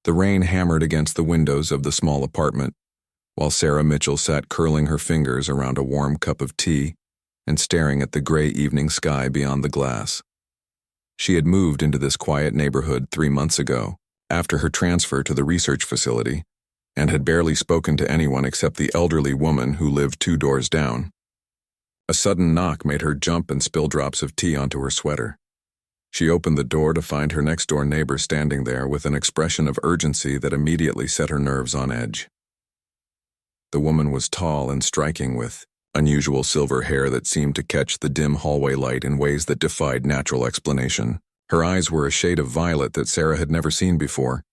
The rain hammered against the windows of the small apartment, while Sarah Mitchell sat curling her fingers around a warm cup of tea and staring at the gray evening sky beyond the glass. She had moved into this quiet neighborhood 3 months ago, after her transfer to the research facility, and had barely spoken to anyone except the elderly woman who lived 2 doors down. A sudden knock made her jump and spill drops of tea onto her sweater. She opened the door to find her next-door neighbor standing there with an expression of urgency that immediately set her nerves on edge. The woman was tall and striking, with unusual silver hair that seemed to catch the dim hallway light in ways that defied natural explanation. Her eyes were a shade of violet that Sarah had never seen before,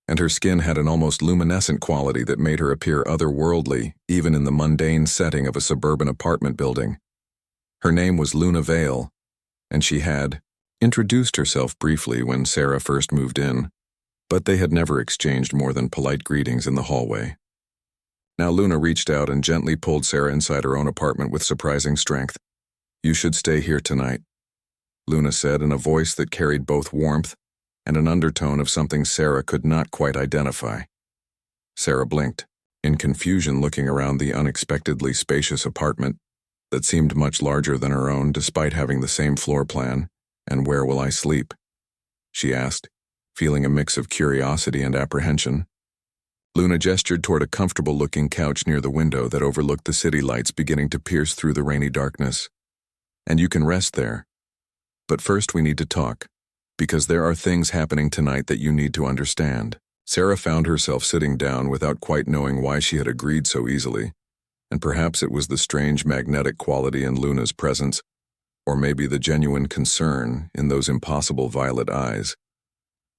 and her skin had an almost luminescent quality that made her appear otherworldly, even in the mundane setting of a suburban apartment building. Her name was Luna Vale, and she had introduced herself briefly when Sarah first moved in, but they had never exchanged more than polite greetings in the hallway. Now Luna reached out and gently pulled Sarah inside her own apartment with surprising strength. "You should stay here tonight," Luna said in a voice that carried both warmth and an undertone of something Sarah could not quite identify. Sarah blinked, in confusion, looking around the unexpectedly spacious apartment that seemed much larger than her own despite having the same floor plan. "And where will I sleep?" she asked, feeling a mix of curiosity and apprehension. Luna gestured toward a comfortable-looking couch near the window that overlooked the city lights beginning to pierce through the rainy darkness. "And you can rest there. But first we need to talk, because there are things happening tonight that you need to understand." Sarah found herself sitting down without quite knowing why she had agreed so easily, and perhaps it was the strange magnetic quality in Luna's presence, or maybe the genuine concern in those impossible violet eyes.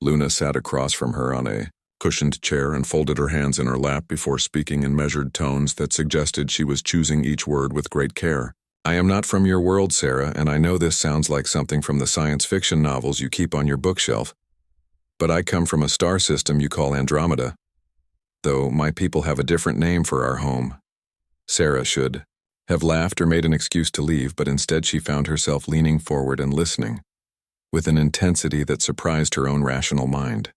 Luna sat across from her on a cushioned chair and folded her hands in her lap before speaking in measured tones that suggested she was choosing each word with great care. "I am not from your world, Sarah, and I know this sounds like something from the science fiction novels you keep on your bookshelf, but I come from a star system you call Andromeda, though my people have a different name for our home." Sarah should have laughed or made an excuse to leave, but instead she found herself leaning forward and listening, with an intensity that surprised her own rational mind.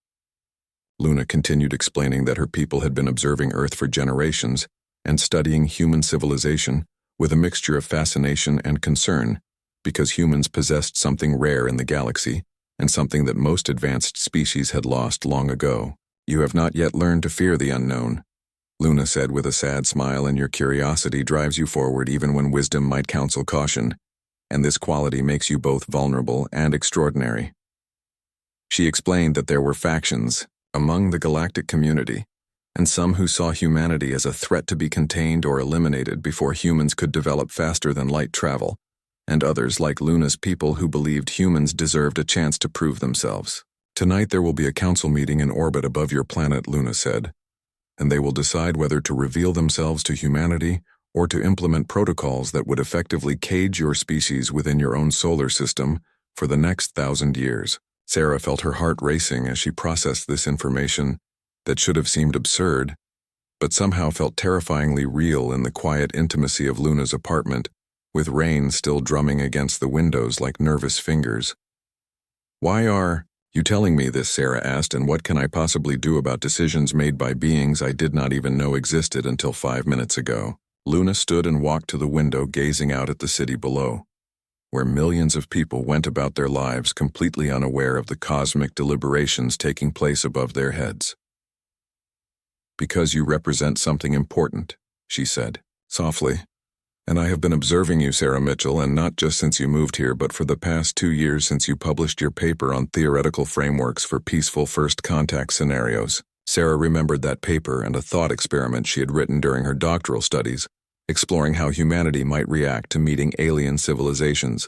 Luna continued explaining that her people had been observing Earth for generations and studying human civilization with a mixture of fascination and concern, because humans possessed something rare in the galaxy and something that most advanced species had lost long ago. "You have not yet learned to fear the unknown," Luna said with a sad smile, "and your curiosity drives you forward even when wisdom might counsel caution, and this quality makes you both vulnerable and extraordinary." She explained that there were factions among the galactic community, and some who saw humanity as a threat to be contained or eliminated before humans could develop faster than light travel, and others like Luna's people who believed humans deserved a chance to prove themselves. "Tonight there will be a council meeting in orbit above your planet," Luna said, "and they will decide whether to reveal themselves to humanity or to implement protocols that would effectively cage your species within your own solar system for the next 1,000 years. Sarah felt her heart racing as she processed this information that should have seemed absurd, but somehow felt terrifyingly real in the quiet intimacy of Luna's apartment, with rain still drumming against the windows like nervous fingers. "Why are you telling me this?" Sarah asked, "and what can I possibly do about decisions made by beings I did not even know existed until 5 minutes ago?" Luna stood and walked to the window, gazing out at the city below, where millions of people went about their lives completely unaware of the cosmic deliberations taking place above their heads. "Because you represent something important," she said, softly, "and I have been observing you, Sarah Mitchell, and not just since you moved here, but for the past 2 years since you published your paper on theoretical frameworks for peaceful first contact scenarios." Sarah remembered that paper and a thought experiment she had written during her doctoral studies, exploring how humanity might react to meeting alien civilizations,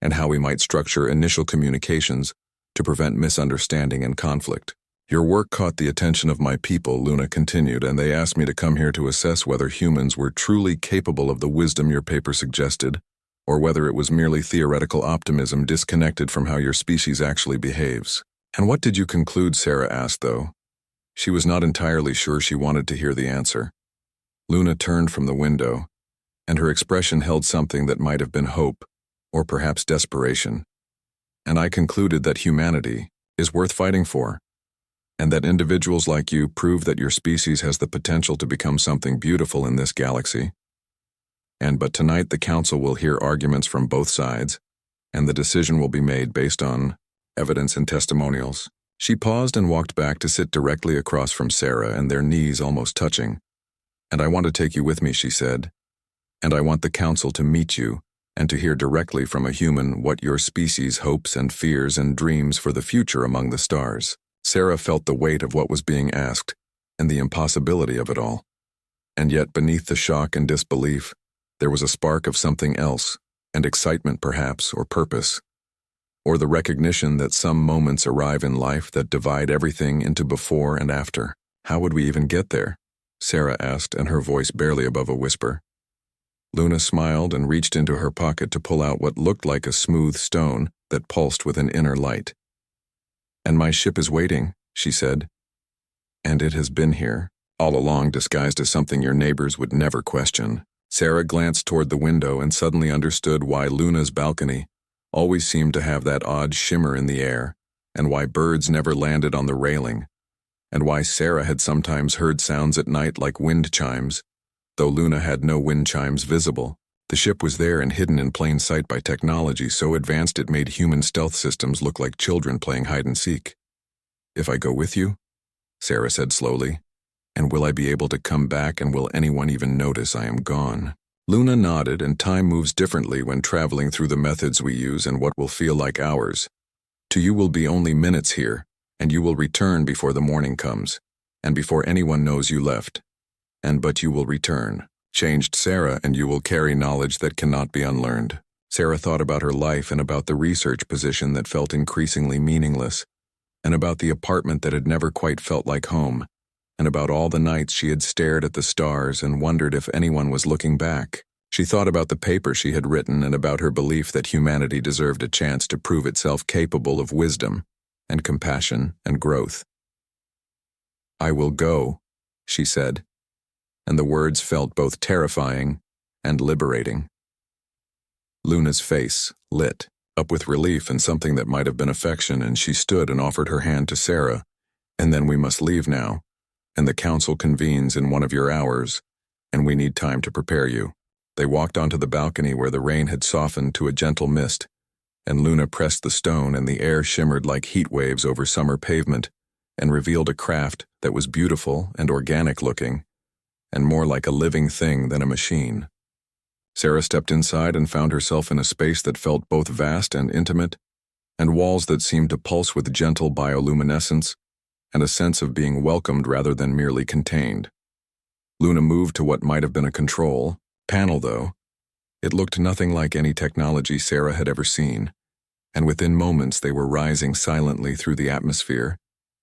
and how we might structure initial communications to prevent misunderstanding and conflict. "Your work caught the attention of my people," Luna continued, "and they asked me to come here to assess whether humans were truly capable of the wisdom your paper suggested, or whether it was merely theoretical optimism disconnected from how your species actually behaves." "And what did you conclude?" Sarah asked, though she was not entirely sure she wanted to hear the answer. Luna turned from the window, and her expression held something that might have been hope, or perhaps desperation. "And I concluded that humanity is worth fighting for, and that individuals like you prove that your species has the potential to become something beautiful in this galaxy. But tonight the Council will hear arguments from both sides, and the decision will be made based on evidence and testimonials. She paused and walked back to sit directly across from Sarah, and their knees almost touching. "And I want to take you with me," she said. "And I want the Council to meet you, and to hear directly from a human what your species hopes and fears and dreams for the future among the stars." Sarah felt the weight of what was being asked, and the impossibility of it all. And yet beneath the shock and disbelief, there was a spark of something else, and excitement perhaps, or purpose. Or the recognition that some moments arrive in life that divide everything into before and after. "How would we even get there?" Sarah asked, and her voice barely above a whisper. Luna smiled and reached into her pocket to pull out what looked like a smooth stone that pulsed with an inner light. "And my ship is waiting," she said. "And it has been here, all along, disguised as something your neighbors would never question." Sarah glanced toward the window and suddenly understood why Luna's balcony always seemed to have that odd shimmer in the air, and why birds never landed on the railing, and why Sarah had sometimes heard sounds at night like wind chimes, though Luna had no wind chimes visible. The ship was there and hidden in plain sight by technology so advanced it made human stealth systems look like children playing hide-and-seek. "If I go with you," Sarah said slowly, "and will I be able to come back, and will anyone even notice I am gone?" Luna nodded, and time moves differently when traveling through the methods we use and what will feel like hours. To you will be only minutes here, and you will return before the morning comes, and before anyone knows you left. But you will return, changed Sarah, and you will carry knowledge that cannot be unlearned. Sarah thought about her life and about the research position that felt increasingly meaningless, and about the apartment that had never quite felt like home, and about all the nights she had stared at the stars and wondered if anyone was looking back. She thought about the paper she had written and about her belief that humanity deserved a chance to prove itself capable of wisdom and compassion and growth. "I will go," she said, and the words felt both terrifying and liberating. Luna's face lit up with relief and something that might have been affection, and she stood and offered her hand to Sarah. "And then we must leave now, and the Council convenes in 1 of your hours, and we need time to prepare you." They walked onto the balcony where the rain had softened to a gentle mist, and Luna pressed the stone, and the air shimmered like heat waves over summer pavement, and revealed a craft that was beautiful and organic-looking, and more like a living thing than a machine. Sarah stepped inside and found herself in a space that felt both vast and intimate, and walls that seemed to pulse with gentle bioluminescence, and a sense of being welcomed rather than merely contained. Luna moved to what might have been a control panel, though. It looked nothing like any technology Sarah had ever seen, and within moments they were rising silently through the atmosphere,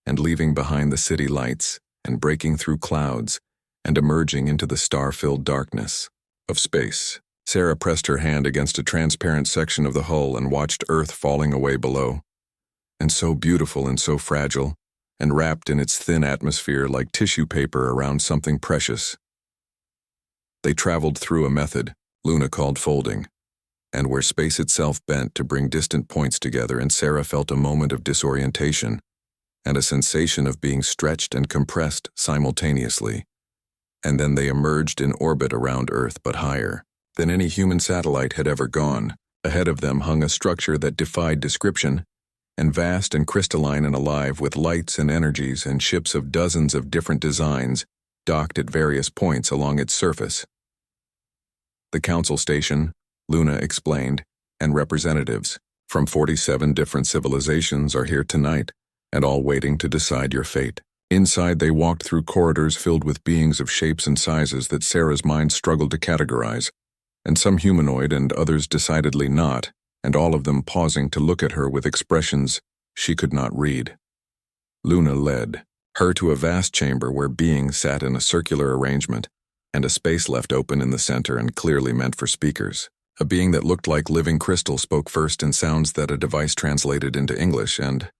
and leaving behind the city lights, and breaking through clouds, and emerging into the star-filled darkness of space. Sarah pressed her hand against a transparent section of the hull and watched Earth falling away below. And so beautiful and so fragile, and wrapped in its thin atmosphere like tissue paper around something precious. They traveled through a method Luna called folding, and where space itself bent to bring distant points together, and Sarah felt a moment of disorientation and a sensation of being stretched and compressed simultaneously. And then they emerged in orbit around Earth, but higher than any human satellite had ever gone. Ahead of them hung a structure that defied description, and vast and crystalline and alive with lights and energies, and ships of dozens of different designs docked at various points along its surface. "The Council Station," Luna explained, "and representatives from 47 different civilizations are here tonight, and all waiting to decide your fate." Inside they walked through corridors filled with beings of shapes and sizes that Sarah's mind struggled to categorize, and some humanoid and others decidedly not, and all of them pausing to look at her with expressions she could not read. Luna led her to a vast chamber where beings sat in a circular arrangement, and a space left open in the center and clearly meant for speakers. A being that looked like living crystal spoke first in sounds that a device translated into English, and